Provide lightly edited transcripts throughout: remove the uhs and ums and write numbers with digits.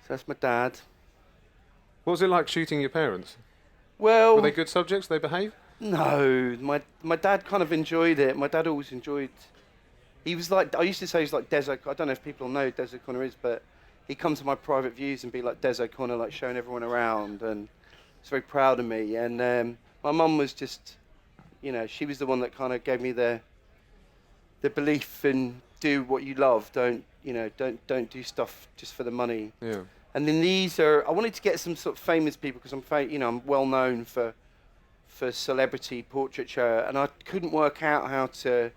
So that's my dad. What was it like shooting your parents? Well, Were they good subjects? They behave? no, my dad kind of enjoyed it. My dad always enjoyed. He was like, I used to say he's like Des O'Connor. I don't know if people know who Des O'Connor is, but he'd come to my private views and be like Des O'Connor, like showing everyone around, and he's very proud of me. And my mum was just, she was the one that kind of gave me the belief in do what you love. Don't do stuff just for the money. Yeah. And then I wanted to get some sort of famous people because I'm well known for celebrity portraiture, and I couldn't work out how to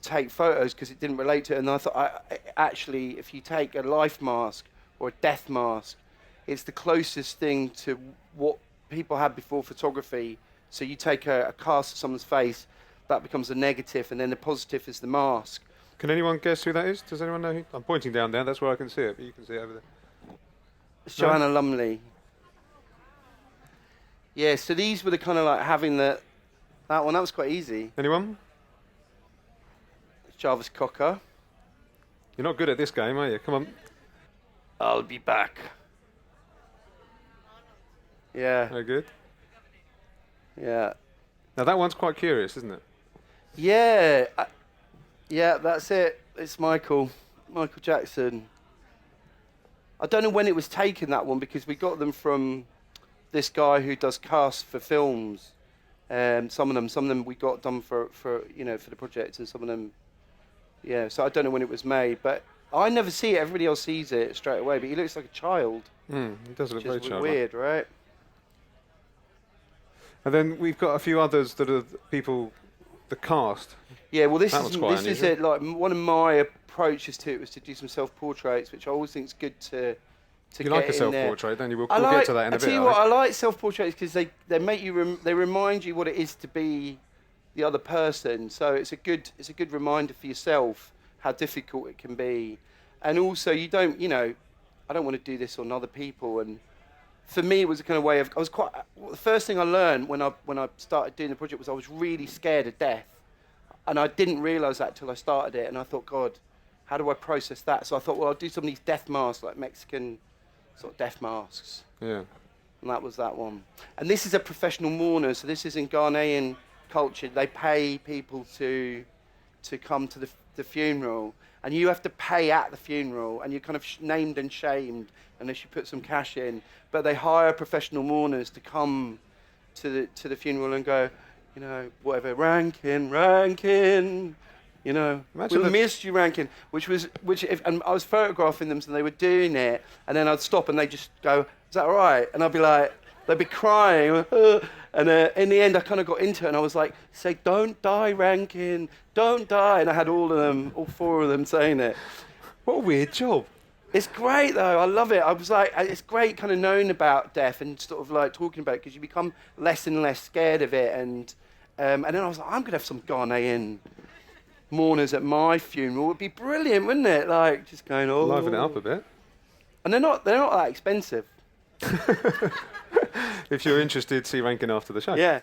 take photos because it didn't relate to it. And I thought, actually, if you take a life mask or a death mask, it's the closest thing to what people had before photography. So you take a cast of someone's face, that becomes a negative, and then the positive is the mask. Can anyone guess who that is? Does anyone know who? I'm pointing down there. That's where I can see it, but you can see it over there. It's Joanna Lumley. Yeah, so these were the kind of like having that one. That was quite easy. Anyone? Jarvis Cocker. You're not good at this game, are you? Come on. I'll be back. Yeah. Very good. Yeah. Now that one's quite curious, isn't it? Yeah. Yeah, that's it. It's Michael Jackson. I don't know when it was taken, that one, because we got them from this guy who does casts for films. Some of them we got done for the project, and some of them, yeah. So I don't know when it was made, but I never see it. Everybody else sees it straight away. But he looks like a child. He does look very childlike. Weird, right? And then we've got a few others that are the cast. Yeah, well, this unusual. is it. Like one of my approaches to it was to do some self-portraits, which I always think is good to you like a self-portrait, don't you? We'll get to that in a bit. I tell you what, I like self-portraits because they make you they remind you what it is to be the other person. So it's a good reminder for yourself how difficult it can be, and also I don't want to do this on other people. And for me, it was a kind of way of the first thing I learned when I started doing the project was I was really scared of death, and I didn't realise that till I started it. And I thought, God, how do I process that? So I thought, well, I'll do some of these death masks, like Mexican sort of death masks. Yeah. And that was that one. And this is a professional mourner, so this is in Ghanaian culture. They pay people to come to the funeral, and you have to pay at the funeral, and you're kind of named and shamed unless you put some cash in. But they hire professional mourners to come to the funeral and go, whatever, Rankin, we'll miss you, Rankin. And I was photographing them, so they were doing it, and then I'd stop, and they'd just go, "Is that all right?" And I'd be like, they'd be crying, and in the end, I kind of got into it, and I was like, "Say, don't die, Rankin, don't die," and I had all four of them saying it. What a weird job. It's great though. I love it. I was like, it's great, kind of knowing about death and sort of like talking about it because you become less and less scared of it, and then I was like, I'm gonna have some Ghanaian mourners at my funeral. Would be brilliant, wouldn't it? Like just going, oh, liven it up a bit. And they're not that expensive. If you're interested, see Rankin after the show. Yeah.